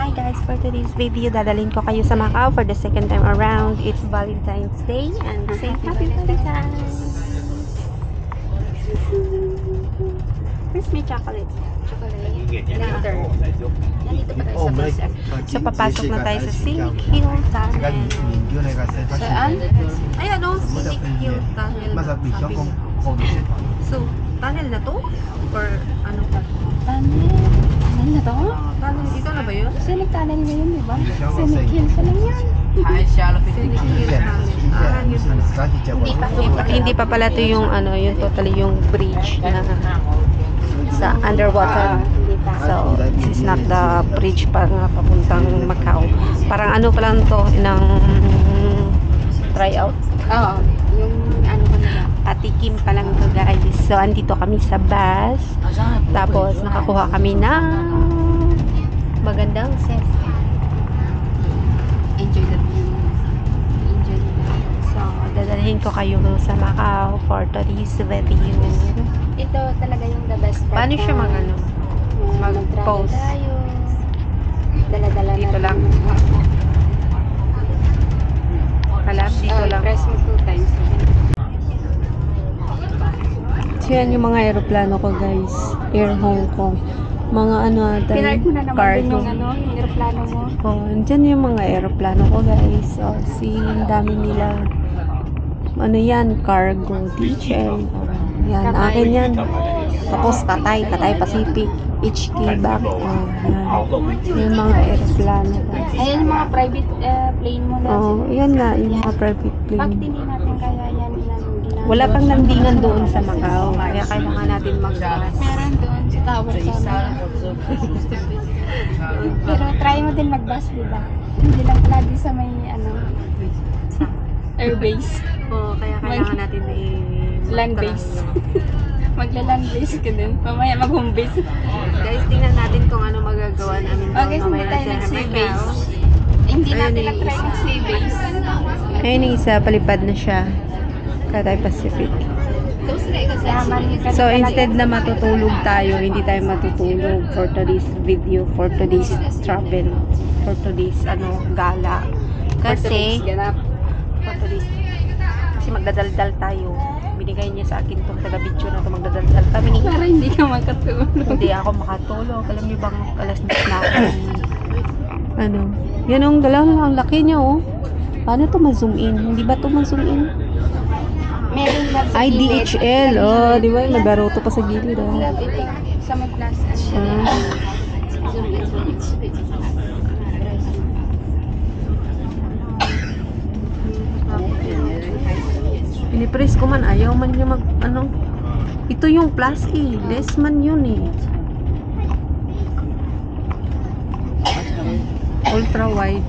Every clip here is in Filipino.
Hi guys, for today's video, dadalhin ko kayo sa Macau for the second time around. It's Valentine's Day and say happy Valentine's! Where's my chocolate? Later. Nandito pa tayo sa bus. So, papasok na tayo sa Scenic Hill Tunnel. Saan? Ay, ano? Scenic Hill Tunnel. So, tunnel na to? Or ano pa? Tunnel? Tunnel na to? Tunnel, dito na ba yun? Scenic Tunnel na yun, diba? Scenic Hill pa lang yan. Scenic Hill Tunnel. Hindi pa pala to yung ano, yung totally yung bridge na sa underwater. So, this is not the bridge pa nga papuntang Macau. Parang ano pa lang to, ng tryout. Oo, yung ano pa nila. Patikim pa lang to guys. So, andito kami sa bus. Tapos, nakakuha kami ng magandang set. Enjoy the view. Enjoy the view. So, dadalhin ko kayo sa Macau for today's video. Ito talaga yung the best part. Paano siya mag-ano? Mag-pause? Tayo. Dala-dala Dito lang. Alam, dito lang. Press mo 2 times. So, yan yung mga aeroplano ko guys. Air Hong Kong. Mga ano ata. Pinark mo na naman cargo. din yung ano, yung aeroplano mo. Oh, andyan yung mga aeroplano ko guys. So, ang dami nila. Ano yan? Cargo. DHL. Yan, akin yan. Tapos Tatay Pacific. HK back. Yan. Yung mga aeroplano guys. Ayan yung mga private plane mo na. Oh, yan na. Yung mga private Bakit plane. hindi natin kaya yan ginagawa? Wala pang landingan doon sa Macau. Kaya kailangan natin mag-bus. Meron doon sa tower sana. Pero try mo din mag-bus, diba? Hindi lang lagi sa may ano, airbase. Oo, kaya kailangan natin Land base. Magla-land base ka din. Mamaya mag-home base. Guys, tingnan natin kung ano magagawa namin doon. Okay, hindi tayo nag-sea base. Hindi natin nag-try mag-sea base. Ayun yung isa, palipad na siya. Cathay Pacific. So, instead na matutulog tayo, hindi tayo matutulog for today's video, for today's travel, for today's gala. Kasi, kasi magdadaldal tayo. Binigay niya sa akin itong taga-video na ito, magdadaldal kami. Para hindi ka makatulog. Hindi ako makatulog. Alam niyo bang alas 10 na ako. Ano? Yan ang dalawa, ang laki niya oh. Paano ito ma-zoom in? Hindi ba ito ma-zoom in? Meron lang sa Ay, gilid. DHL. Oh, di ba? Nagbaroto pa sa gilid. Oh. Ito, sa may glass. Pinipress ko man. Ayaw man niya mag, ano. Ito yung plus eh. Less man yun eh. Ultra wide.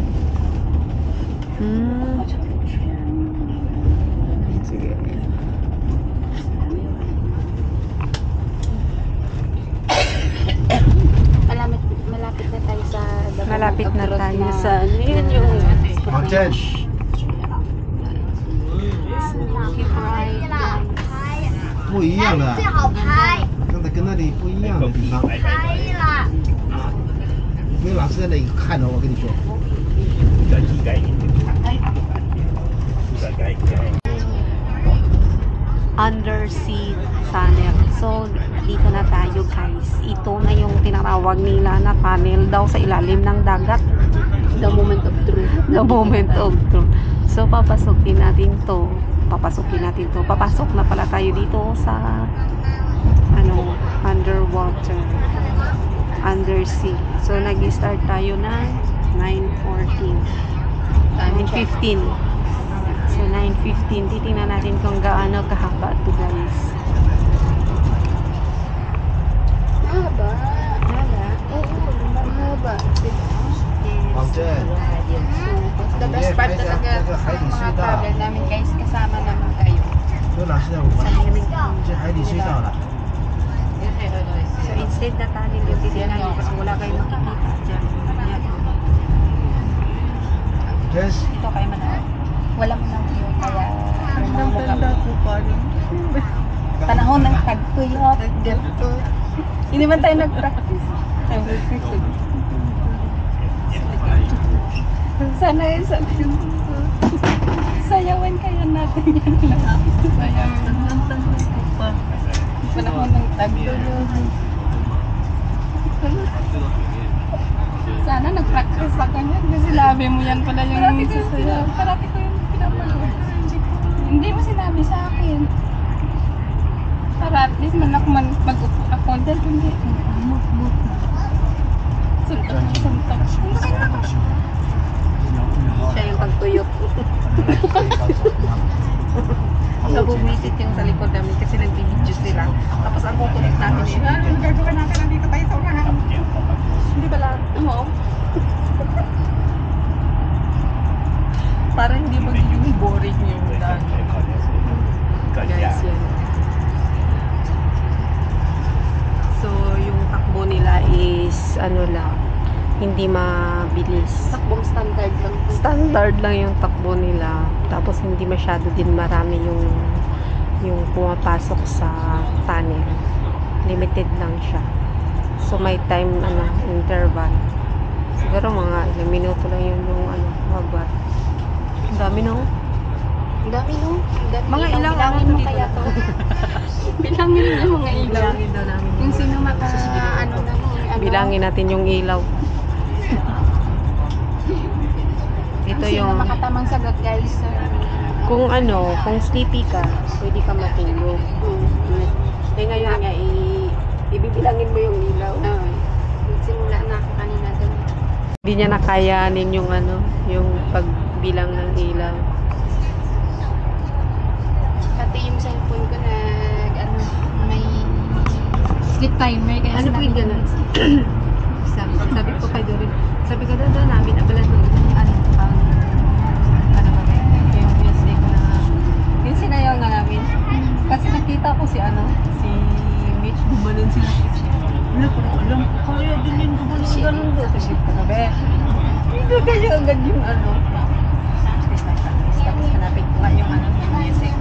Sige. Malapit na tayo sa Malapit na tayo sa yun yung Mountain. 不一样的，刚才跟那里不一样的地方。没有老师在那里看哦，我跟你说。 undersea tunnel. So, dito na tayo guys. Ito na yung tinatawag nila na tunnel daw sa ilalim ng dagat. The moment of truth. The moment of truth. So, papasukin natin to. Papasok na pala tayo dito sa underwater. Undersea. So, nag-start tayo na 9:14. 9:15. So, 9:15. Titingnan natin kung gaano kahaba ito guys. Mahaba. Oo, mahaba. Mountain. The best part talaga mga travel namin guys, kasama naman kayo. 所以老师在我们这海底隧道了。 So, instead na tunnel yung titingnan nyo kasi wala kayong makikita dyan. Yes. Dito kayo manood. Wala mo nang view, kaya panahon ng tagtuyot. Hindi man tayo nag-practice. Sana sayawan kaya natin yan lang. Sayawan. Panahon ng tagyo. Sana nag-practice ako niyan kasi sinabi mo yan pala yung sasayaw. Parati ko yung pinapanood. Hindi mo sinabi sa akin. Para at least man ako mag-upo ako. Dahil hindi. Suntok. Siya yung pagtuyok. Nabumisit yung sa likod namin kasi nagbibidyo sila. Tapos ang kukulit namin eh. Ano gagawin natin? Nandito tayo sa unahan. Hindi ba lahat? Oo. Para hindi magiging boring yung daan. Guys, yan. So, yung takbo nila is ano lang, hindi mabilis. Takbong standard lang. Standard lang yung takbo nila. Tapos hindi masyado din marami yung pumapasok sa tunnel. Limited lang siya. So may time interval. Siguro mga ilang minuto lang yun yung magbat. Ang dami no? Ang dami no? Mga ilang bilangin mo kaya to. Bilangin mo yung mga ilaw. Bilangin daw namin. Yung sino ano na mo. Bilangin natin yung ilaw. Ito Sino yung makatamang sagot guys. kung kung sleepy ka, pwede ka matulog. Eh ngayon nga ibibilangin mo yung ilaw. Simula na ako kanina doon. Hindi niya nakayanin yung yung pagbilang ng ilaw. Pati yung cellphone ko may sleep timer kaya Ano po yung ganun? Sabi ko kay Dorin, sabi ko doon namin, abala doon, yung music na, yung sinayaw nga namin. Kasi nakita ko si Mitch, gumanon sila. Wala ko alam, kaya din yung gumanon ganun doon. Sabi ko, sabi, hindi kaya agad yung Tapos hanapin ko nga yung yung music.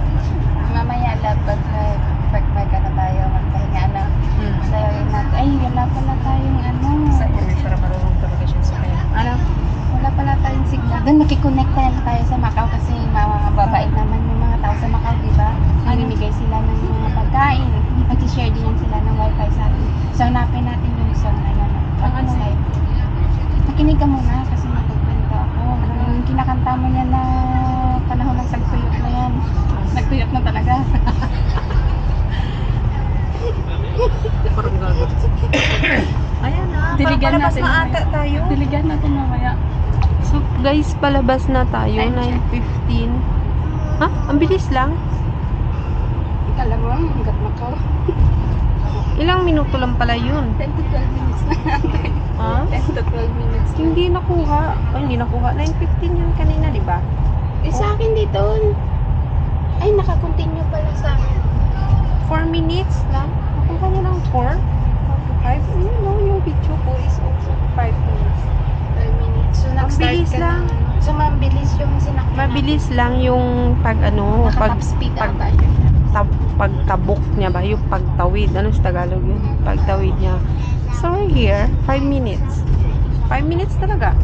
mamaya dapat pag na tayo magpahinga na. Sayarin natin. Ay, wala pala tayong Para marunong talaga siya sa kaya. wala pala tayong signal. Doon makikonnect tayo sa Macau kasi mababait naman yung mga tao sa Macau, di ba? Namimigay sila ng mga pagkain. Mag-share din yung sila ng wifi sa atin. So, hanapin natin yung song na yan. Skype. Makinig ka muna kasi magpapinto ako. Yung kinakanta mo yan na panahon ng tagtuyok na yan. Nagtuyok na talaga. Parang gagawin. Ayan Diligan palabas natin na mamaya. ata tayo. Diligan natin mamaya. So guys, palabas na tayo, Time check. 9:15. Ha? Ang bilis lang. Ikala mo, hanggat Macau. Ilang minuto lang pala yun. 10 to 12 minutes na natin. Ha? 10 to 12 minutes. Hindi nakuha. Ay, hindi nakuha. 9:15 yun kanina, di ba? Sa akin dito. Ay, naka-continue pala sa akin. 4 minutes lang. Nakuha niya ng 4. 5. Yung video ko is also 5 minutes. 12 minutes. So, nag-start Mabilis ka lang. na. So, mabilis yung sinakyan. Mabilis lang yung Naka-top speed ata yun. pagtabok niya ba? Yung pagtawid. Ano sa Tagalog yun? Pagtawid niya. So, we're here. 5 minutes. 5 minutes talaga.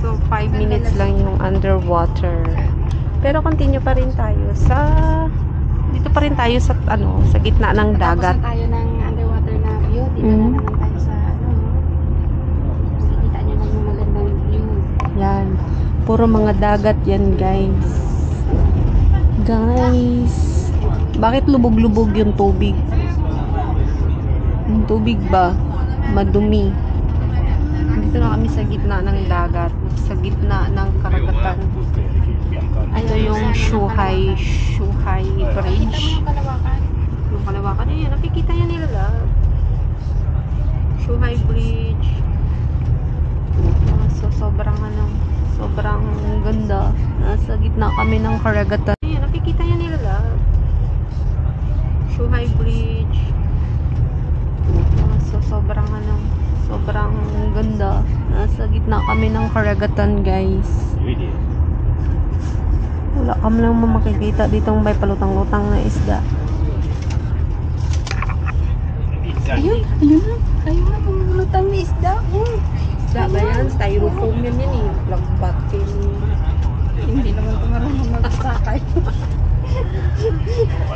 So, 5 minutes lang yung underwater. Pero continue pa rin tayo dito pa rin tayo sa sa gitna ng dagat. Tapos na tayo ng underwater na view. Dito na naman tayo sa Kita nyo lang yung magandang view. Yan. Puro mga dagat yan, guys. Guys. Bakit lubog-lubog yung tubig? Yung tubig ba? Madumi. Dito na kami sa gitna ng dagat. Sa gitna ng karagatan. Ito yung Shuhai Bridge. Kita mo yung kalawakan. Yung kalawakan na yan. Nakikita yan nila lahat. Shuhai Bridge. So, sobrang ganda. Nasa gitna kami ng karagatan. Ayan, nakikita yan nila lahat. Shuhai Bridge. So, sobrang ganda. Nasa gitna kami ng karagatan, guys. Wala kami lang makikita ditong may palutang-lutang na isda. Ayun na. Ayun na, lumulutang na isda. isda ba yan? Styrofoam yan eh. Plagbat kayo. Hindi naman ko marunong magsakay.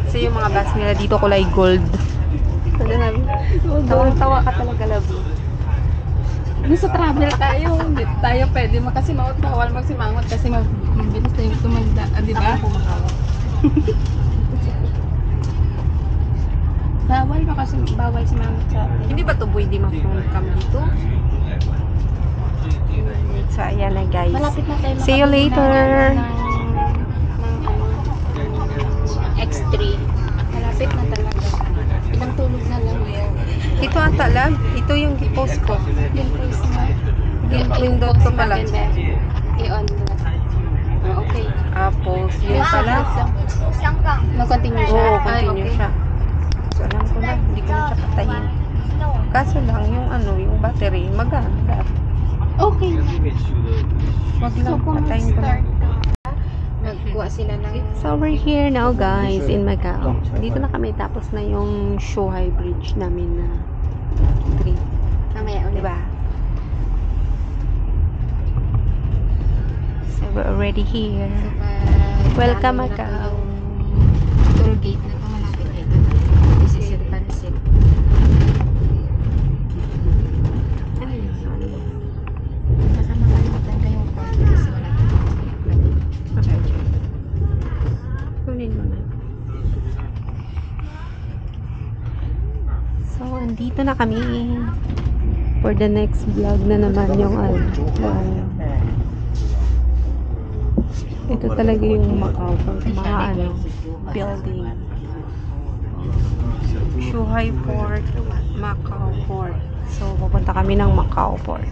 So yung mga bags nila dito kulay gold. Ano namin? Tawang-tawa ka talaga, Labi. Nung sa travel tayo, hindi tayo pwede makasimangot, bawal magsimangot kasi mabilis tayong tumanda, di ba? Bawal simangot sa atin. Hindi ba ito pwede ma-phone cam dito? So ayan na guys. Malapit na tayo See you later. ng X3. Malapit na talaga. Ilang tulog na lang yun. Ito ata lang. Ito yung post ko. Yung place na. Pindot ko pala. I-on na. Oh, okay. Tapos yun pala. Mag-continue siya. Oo, Ay, continue okay. siya. So alam ko na. Hindi ko na siya patayin. Kaso lang yung ano, yung battery maganda. Okay. Wag So lang kung patayin ko na. mag-start magkuha sila ng So we're here now guys in Macau. Dito na kami tapos na yung Shuhai Bridge namin na trip. mamaya ulit. Diba? So we're already here. Welcome Macau. Toll gate na ito, malapit na ito. This is the transit. Ano yun? Ano yun? Baka makalimutan kayong phone kasi wala tayong charger. Kunin mo na. So, andito na kami for the next vlog na naman yung ano. Ito talaga yung Macau for mga ano, building. Shuhai Port, Macau Port. So, pupunta kami ng Macau Port.